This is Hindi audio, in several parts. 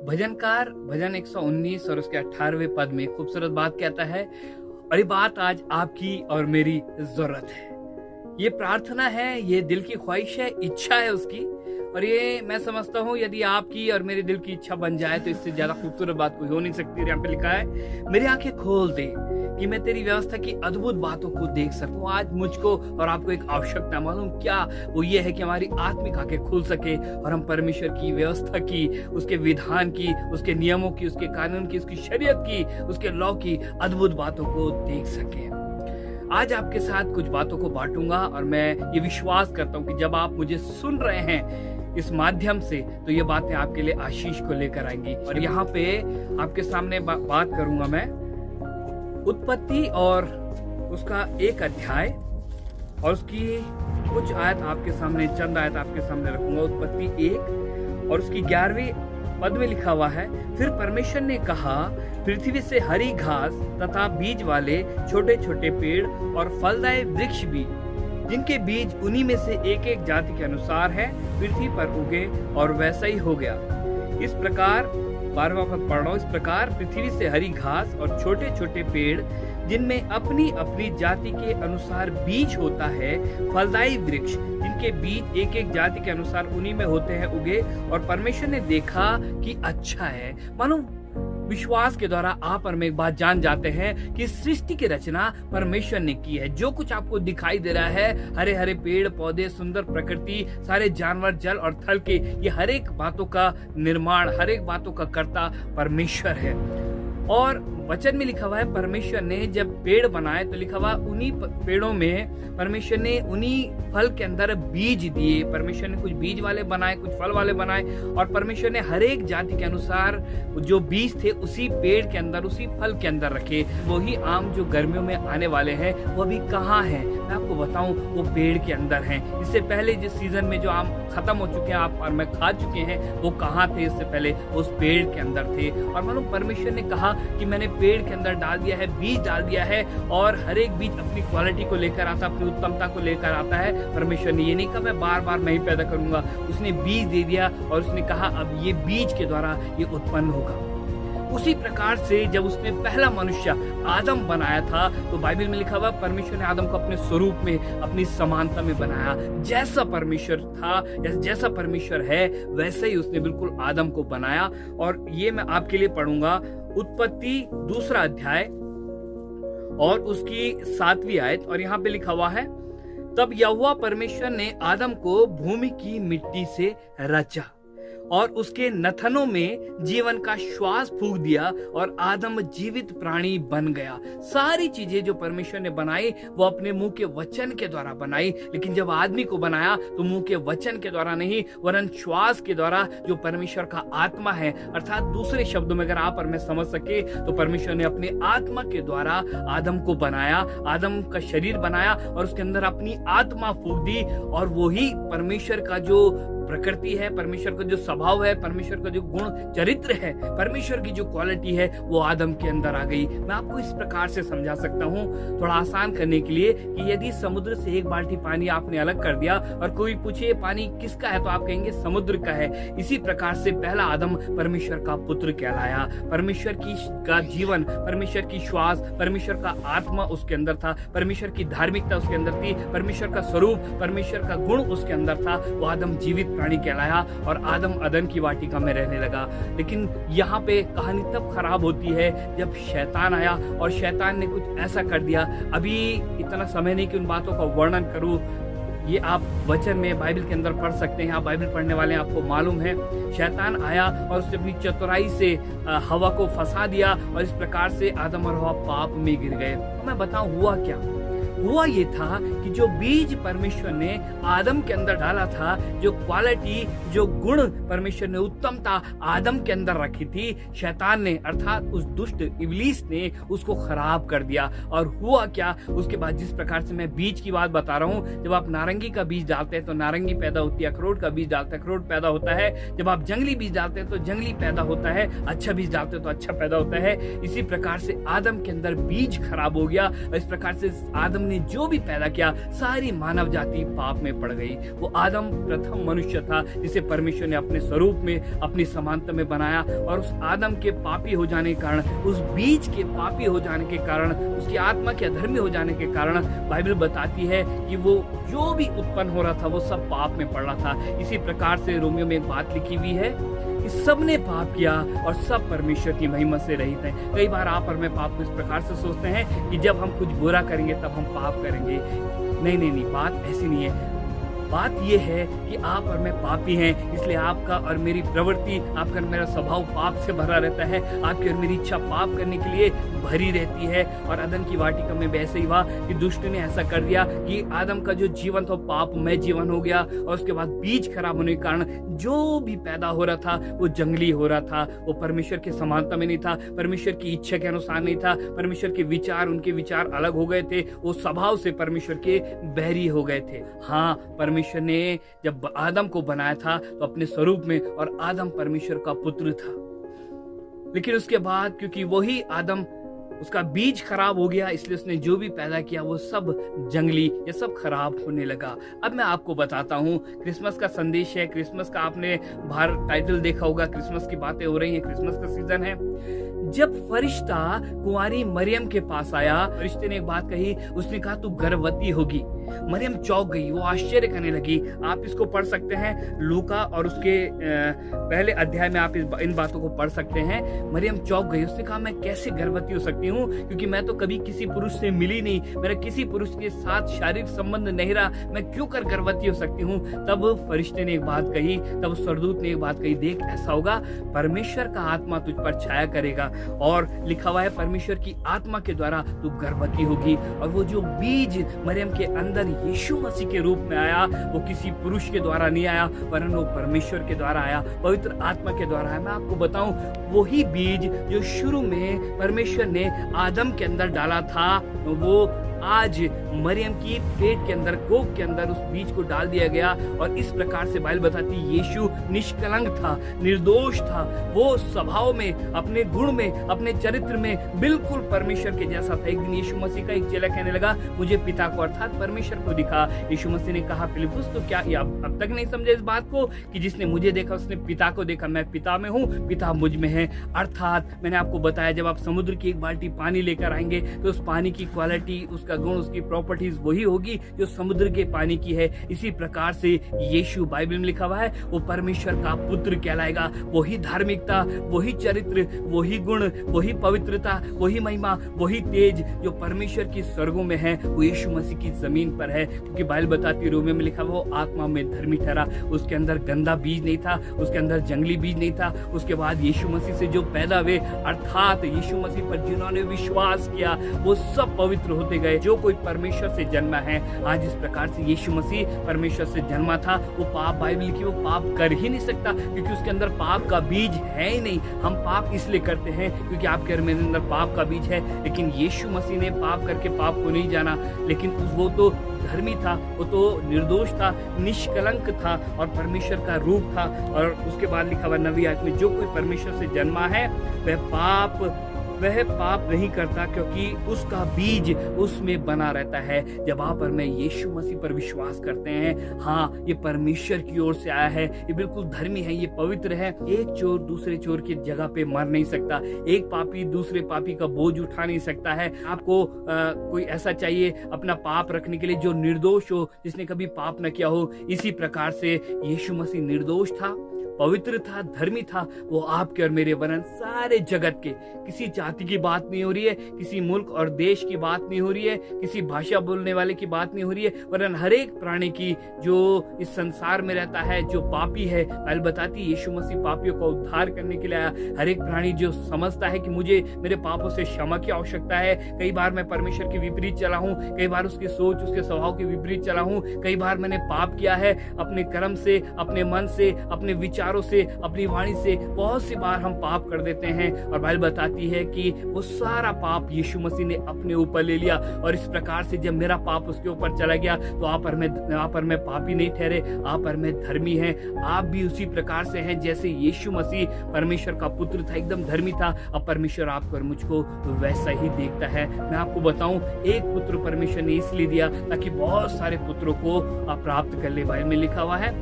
भजनकार भजन 119 और उसके 18वें पद में खूबसूरत बात कहता है, और ये बात आज आपकी और मेरी जरूरत है। ये प्रार्थना है, ये दिल की ख्वाहिश है, इच्छा है उसकी। और ये मैं समझता हूँ यदि आपकी और मेरे दिल की इच्छा बन जाए तो इससे ज्यादा खूबसूरत बात कोई हो नहीं सकती। यहाँ पे लिखा है, मेरी आंखें खोल दे कि मैं तेरी व्यवस्था की अद्भुत बातों को देख सकूं। आज मुझको और आपको एक आवश्यकता मालूम क्या, वो ये है कि हमारी आत्मिक आंखें खुल सके और हम परमेश्वर की व्यवस्था की, उसके विधान की, उसके नियमों की, उसके कानून की, उसकी शरीयत की, उसके लॉ की अद्भुत बातों को देख सके। आज आपके साथ कुछ बातों को बांटूंगा और मैं ये विश्वास करता हूँ कि जब आप मुझे सुन रहे हैं इस माध्यम से तो ये बातें आपके लिए आशीष को लेकर आएंगी। और यहाँ पे आपके सामने बात करूंगा मैं उत्पत्ति और उसका एक अध्याय और उसकी कुछ आयत आपके सामने, चंद आयत आपके सामने रखूंगा। उत्पत्ति 1 और उसकी 11वीं पद में लिखा हुआ है, फिर परमेश्वर ने कहा, पृथ्वी से हरी घास तथा बीज वाले छोटे छोटे पेड़ और फलदायी वृक्ष भी, जिनके बीज उन्हीं में से एक एक जाति के अनुसार है, पृथ्वी पर उगे, और वैसा ही हो गया। इस प्रकार 12वां पद पढ़ रहा हूं, इस प्रकार पृथ्वी से हरी घास और छोटे छोटे पेड़, जिनमें अपनी अपनी जाति के अनुसार बीज होता है, फलदायी वृक्ष जिनके बीज एक एक जाति के अनुसार उन्हीं में होते हैं, उगे। और परमेश्वर ने देखा कि अच्छा है। मानो विश्वास के द्वारा आप और मैं एक बात जान जाते हैं कि सृष्टि की रचना परमेश्वर ने की है। जो कुछ आपको दिखाई दे रहा है, हरे हरे पेड़ पौधे, सुंदर प्रकृति, सारे जानवर, जल और थल के, ये हर एक बातों का निर्माण, हर एक बातों का कर्ता परमेश्वर है। और वचन में लिखा हुआ है, परमेश्वर ने जब पेड़ बनाए तो लिखा हुआ उन्हीं पेड़ों में परमेश्वर ने उन्हीं फल के अंदर बीज दिए। परमेश्वर ने कुछ बीज वाले बनाए, कुछ फल वाले बनाए, और परमेश्वर ने हर एक जाति के अनुसार जो बीज थे उसी पेड़ के अंदर, उसी फल के अंदर रखे। वही आम जो गर्मियों में आने वाले हैं वो अभी कहाँ है, मैं आपको बताऊं, वो पेड़ के अंदर हैं। इससे पहले जिस सीजन में जो आम खत्म हो चुके हैं, आप और मैं खा चुके हैं, वो कहाँ थे इससे पहले, उस पेड़ के अंदर थे। और मालूम परमेश्वर ने कहा कि मैंने पेड़ के अंदर डाल दिया है, बीज डाल दिया है, और हर एक बीज अपनी क्वालिटी को लेकर आता, अपनी उत्तमता को लेकर आता है। परमेश्वर ने ये नहीं कहा मैं बार बार मैं ही पैदा करूंगा, उसने बीज दे दिया और उसने कहा अब ये बीज के द्वारा ये उत्पन्न होगा। उसी प्रकार से जब उसने पहला मनुष्य आदम बनाया था तो बाइबल में लिखा हुआ परमेश्वर ने आदम को अपने स्वरूप में, अपनी समानता में बनाया। जैसा परमेश्वर था, जैसा परमेश्वर है, वैसे ही उसने बिल्कुल आदम को बनाया। और ये मैं आपके लिए पढ़ूंगा उत्पत्ति 2 अध्याय और उसकी 7वीं आयत। और यहाँ पे लिखा हुआ है, तब यहोवा परमेश्वर ने आदम को भूमि की मिट्टी से रचा और उसके नथनों में जीवन का श्वास फूंक दिया और आदम जीवित प्राणी बन गया। सारी चीजें जो परमेश्वर ने बनाई वो अपने मुंह के वचन के द्वारा बनाई, लेकिन जब आदमी को बनाया तो मुंह के वचन के द्वारा नहीं, वरन श्वास के द्वारा, जो परमेश्वर का आत्मा है। अर्थात दूसरे शब्दों में अगर आप और मैं समझ सके तो परमेश्वर ने अपने आत्मा के द्वारा आदम को बनाया, आदम का शरीर बनाया और उसके अंदर अपनी आत्मा फूंक दी, और वही परमेश्वर का जो प्रकृति है, परमेश्वर का जो स्वभाव है, परमेश्वर का जो गुण चरित्र है, परमेश्वर की जो क्वालिटी है, वो आदम के अंदर आ गई। मैं आपको इस प्रकार से समझा सकता हूँ थोड़ा आसान करने के लिए कि यदि समुद्र से एक बाल्टी पानी आपने अलग कर दिया और कोई पूछे पानी किसका है तो आप कहेंगे समुद्र का है। इसी प्रकार से पहला आदम परमेश्वर का पुत्र कहलाया। परमेश्वर की का जीवन, परमेश्वर की श्वास, परमेश्वर का आत्मा उसके अंदर था, परमेश्वर की धार्मिकता उसके अंदर थी, परमेश्वर का स्वरूप, परमेश्वर का गुण उसके अंदर था। वो आदम जीवित प्राणी कहलाया और आदम अदन की वाटिका में रहने लगा। लेकिन यहाँ पे कहानी तब खराब होती है जब शैतान आया और शैतान ने कुछ ऐसा कर दिया। अभी इतना समय नहीं कि उन बातों का वर्णन करूं, ये आप वचन में बाइबल के अंदर पढ़ सकते हैं। आप बाइबल पढ़ने वाले हैं, आपको मालूम है शैतान आया और उसने अपनी चतुराई से हवा को फंसा दिया और इस प्रकार से आदम और हवा पाप में गिर गए। मैं बताऊं हुआ क्या? हुआ ये था कि जो बीज परमेश्वर ने आदम के अंदर डाला था, जो क्वालिटी, जो गुण परमेश्वर ने, उत्तमता आदम के अंदर रखी थी, शैतान ने अर्थात उस दुष्ट इब्लीस ने उसको खराब कर दिया। और हुआ क्या उसके बाद, जिस प्रकार से मैं बीज की बात बता रहा हूँ, जब आप नारंगी का बीज डालते हैं तो नारंगी पैदा होती है, अखरोट का बीज डालते हैं अखरोट पैदा होता है, जब आप जंगली बीज डालते हैं तो जंगली पैदा होता है, अच्छा बीज डालते हैं तो अच्छा पैदा होता है। इसी प्रकार से आदम के अंदर बीज खराब हो गया और इस प्रकार से आदम ने ने जो भी पैदा किया, सारी मानव जाति पाप में पड़ गई। वो आदम प्रथम मनुष्य था जिसे परमेश्वर ने अपने स्वरूप में, अपनी समानता में बनाया, और उस आदम के पापी हो जाने के कारण, उस बीज के पापी हो जाने के कारण, उसकी आत्मा के अधर्मी हो जाने के कारण बाइबल बताती है कि वो जो भी उत्पन्न हो रहा था वो सब पाप में पड़ रहा था। इसी प्रकार से रोमियो में एक बात लिखी हुई है कि सबने पाप किया और सब परमेश्वर की महिमा से रहित हैं। कई बार आप और मैं पाप को इस प्रकार से सोचते हैं कि जब हम कुछ बुरा करेंगे तब हम पाप करेंगे। नहीं, बात ऐसी नहीं है। बात यह है कि आप और मैं पापी हैं, इसलिए आपका और मेरी प्रवृत्ति, आपका और मेरा स्वभाव पाप से भरा रहता है। आपकी और मेरी इच्छा पाप करने के लिए भरी रहती है। और अदन की वाटिका में भी ऐसे ही हुआ कि दुष्ट ने ऐसा कर दिया कि आदम का जो जीवन था पापमय जीवन हो गया, और उसके बाद बीज खराब होने के कारण जो भी पैदा हो रहा था वो जंगली हो रहा था, वो परमेश्वर के समानता में नहीं था, परमेश्वर की इच्छा के अनुसार नहीं था। परमेश्वर के विचार, उनके विचार अलग हो गए थे, वो स्वभाव से परमेश्वर के बैरी हो गए थे। हाँ, परमेश्वर ने जब आदम को बनाया था तो अपने स्वरूप में, और आदम परमेश्वर का पुत्र था। लेकिन उसके बाद क्योंकि वही आदम, उसका बीज खराब हो गया, इसलिए उसने जो भी पैदा किया वो सब जंगली, ये सब खराब होने लगा। अब मैं आपको बताता हूँ, क्रिसमस का संदेश है, क्रिसमस का आपने बाहर टाइटल देखा होगा, क्रिसमस की बातें हो रही हैं, क्रिसमस का सीजन है। जब फरिश्ता कुंवारी मरियम के पास आया, फरिश्ते ने एक बात कही, उसने कहा तू गर्भवती होगी। मरियम चौंक गई, वो आश्चर्य करने लगी। आप इसको पढ़ सकते हैं लूका और उसके पहले अध्याय में, आप इन बातों को पढ़ सकते हैं। मरियम चौंक गई, उसने कहा मैं कैसे गर्भवती हो सकती हूँ, क्योंकि मैं तो कभी किसी पुरुष से मिली नहीं, मेरा किसी पुरुष के साथ शारीरिक संबंध नहीं रहा, मैं क्यों कर गर्भवती हो सकती हूँ। तब फरिश्ते ने एक बात कही, तब स्वर्गदूत ने एक बात कही, देख ऐसा होगा, परमेश्वर का आत्मा तुझ पर छाया करेगा, और लिखा हुआ है परमेश्वर की आत्मा के द्वारा तू गर्भवती होगी। और वो जो बीज मरियम के अंदर यीशु मसीह के रूप में आया, वो किसी पुरुष के द्वारा नहीं आया, वरन वो परमेश्वर के द्वारा आया, पवित्र आत्मा के द्वारा आया। मैं आपको बताऊं, वही बीज जो शुरू में परमेश्वर ने आदम के अंदर डाला था, वो आज मरियम की पेट के अंदर, कोख के अंदर उस बीज को डाल दिया गया। और इस प्रकार से बाइबल बताती है यीशु निष्कलंक था, निर्दोष था, वो स्वभाव में, अपने गुण में, अपने चरित्र में बिल्कुल परमेश्वर के जैसा था। एक दिन यीशु मसीह का एक चेला कहने लगा मुझे पिता को अर्थात परमेश्वर को दिखा। यीशु मसीह ने कहा फिलिप्पुस तो क्या अब तक नहीं समझे इस बात को कि जिसने मुझे देखा उसने पिता को देखा, मैं पिता में हूँ, पिता मुझ में है। अर्थात मैंने आपको बताया जब आप समुद्र की एक बाल्टी पानी लेकर आएंगे तो उस पानी की क्वालिटी, उसका गुण, उसकी प्रॉपर्टीज वही होगी जो समुद्र के पानी की है। इसी प्रकार से यीशु, बाइबल में लिखा हुआ है, वो परमेश्वर का पुत्र कहलाएगा। वही धार्मिकता, वही चरित्र, वही गुण, वही पवित्रता, वही महिमा, वही तेज जो परमेश्वर की स्वर्गों में है, वो यीशु मसीह की जमीन पर है। क्योंकि बाइबल बताती है रोमियो में लिखा हुआ, वो आत्मा में धर्मी ठहरा। उसके अंदर गंदा बीज नहीं था, उसके अंदर जंगली बीज नहीं था। उसके बाद यीशु मसीह से जो पैदा हुए, अर्थात यीशु मसीह पर जिन्होंने विश्वास किया, वो सब पवित्र होते गए। जो कोई परमेश्वर से जन्मा है, आज इस प्रकार से यीशु मसीह परमेश्वर से जन्मा था, वो पाप, बाइबल की, वो पाप कर ही नहीं सकता, क्योंकि उसके अंदर पाप का बीज है ही नहीं। हम पाप इसलिए करते हैं क्योंकि आपके और मेरे अंदर पाप का बीज है। लेकिन यीशु मसीह ने पाप करके पाप को नहीं जाना, लेकिन वो तो धर्मी था, वो तो निर्दोष था, निष्कलंक था और परमेश्वर का रूप था। और उसके बाद लिखा हुआ नबी आयत में, जो कोई परमेश्वर से जन्मा है वह पाप नहीं करता, क्योंकि उसका बीज उसमें बना रहता है। जब आप और मैं यीशु मसीह पर विश्वास करते हैं, हाँ ये परमेश्वर की ओर से आया है, ये बिल्कुल धर्मी है, ये पवित्र है। एक चोर दूसरे चोर की जगह पे मर नहीं सकता, एक पापी दूसरे पापी का बोझ उठा नहीं सकता है। आपको कोई ऐसा चाहिए अपना पाप रखने के लिए जो निर्दोष हो, जिसने कभी पाप न किया हो। इसी प्रकार से यीशु मसीह निर्दोष था, पवित्र था, धर्मी था। वो आपके और मेरे वरन सारे जगत के, किसी जाति की बात नहीं हो रही है, किसी मुल्क और देश की बात नहीं हो रही है, किसी भाषा बोलने वाले की बात नहीं हो रही है, वरन हर एक प्राणी की जो इस संसार में रहता है, जो पापी है। बाइबल बताती है यीशु मसीह पापियों का उद्धार करने के लिए आया। हर एक प्राणी जो समझता है कि मुझे मेरे पापों से क्षमा की आवश्यकता है, कई बार मैं परमेश्वर के विपरीत चला हूँ, कई बार उसकी सोच, उसके स्वभाव के विपरीत चला हूँ, कई बार मैंने पाप किया है अपने कर्म से, अपने मन से, अपने विचार विचारों से, अपनी वाणी से बहुत सी बार हम पाप कर देते हैं, और बाइबल बताती है कि वो सारा पाप यीशु मसीह ने अपने ऊपर ले लिया। और इस प्रकार से जब मेरा पाप उसके ऊपर चला गया तो आप और मैं पापी नहीं ठहरे, आप और मैं धर्मी हैं। आप भी उसी प्रकार से हैं जैसे यीशु मसीह परमेश्वर का पुत्र था, एकदम धर्मी था। अब परमेश्वर आपको और मुझको वैसा ही देखता है। मैं आपको बताऊं, एक पुत्र परमेश्वर ने इसलिए दिया ताकि बहुत सारे पुत्रों को प्राप्त कर ले। बाइबल में लिखा हुआ है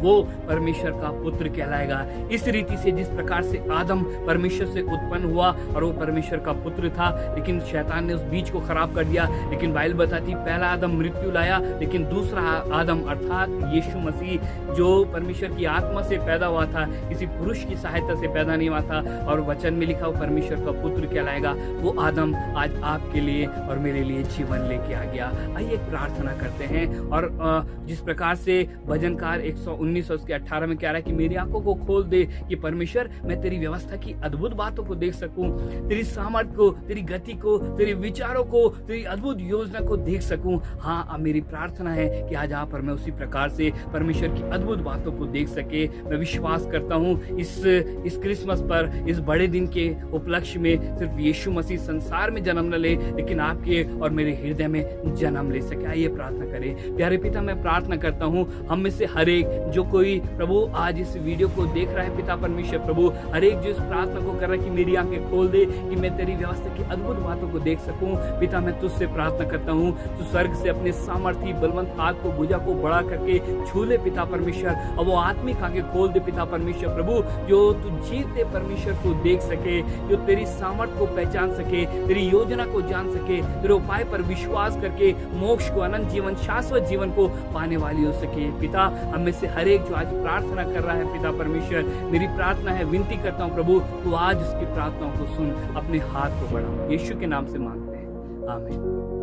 वो परमेश्वर का पुत्र कहलाएगा। इस रीति से जिस प्रकार से आदम परमेश्वर से उत्पन्न हुआ और वो परमेश्वर का पुत्र था, लेकिन शैतान ने उस बीज को खराब कर दिया। लेकिन बाइबल बताती पहला आदम मृत्यु लाया, लेकिन दूसरा आदम अर्थात यीशु मसीह जो परमेश्वर की आत्मा से पैदा हुआ था, किसी पुरुष की सहायता से पैदा नहीं हुआ था, और वचन में लिखा हुआ परमेश्वर का पुत्र कहलाएगा। वो आदम आज आपके लिए और मेरे लिए जीवन लेके आ गया। आइए प्रार्थना करते हैं। और जिस प्रकार से भजनकार 119:18 में कह रहा है कि मेरी आंखों को खोल दे कि परमेश्वर मैं तेरी व्यवस्था की अद्भुत बातों को देख सकूं, तेरी सामर्थ को, तेरी गति को, तेरे विचारों को, तेरी अद्भुत योजना को देख सकूं। हाँ, अब मेरी प्रार्थना है कि आज आप और मैं उसी प्रकार से परमेश्वर की अद्भुत बातों को देख सके। मैं विश्वास करता हूँ इस क्रिसमस पर, इस बड़े दिन के उपलक्ष्य में सिर्फ यीशु मसीह संसार में जन्म न ले, लेकिन आपके और मेरे हृदय में जन्म ले सके। आइए प्रार्थना करें। प्यारे पिता, मैं प्रार्थना करता हूँ हम में से हर एक जो कोई प्रभु आज इस वीडियो को देख रहा है, पिता परमेश्वर प्रभु, हर एक जो इस प्रार्थना को कर रहा है कि मेरी आंखें खोल दे कि मैं तेरी व्यवस्था की अद्भुत बातों को देख सकूं। पिता, मैं तुझसे प्रार्थना करता हूं, तू स्वर्ग से अपने सामर्थी बलवंत हाथ को, भुजा को बढ़ा करके छू ले पिता परमेश्वर, और वो आत्मिक आंखें खोल दे पिता परमेश्वर प्रभु, जो तू जीते परमेश्वर को देख सके, जो तेरी सामर्थ को पहचान सके, तेरी योजना को जान सके, तेरे उपाय पर विश्वास करके मोक्ष को, अनंत जीवन, शाश्वत जीवन को पाने वाली हो सके। पिता, हम में से हर एक जो आज प्रार्थना कर रहा है पिता परमेश्वर, मेरी प्रार्थना है, विनती करता हूँ प्रभु, तू आज उसकी प्रार्थनाओं को सुन, अपने हाथ को बढ़ाओ। यीशु के नाम से मांगते हैं, आमीन।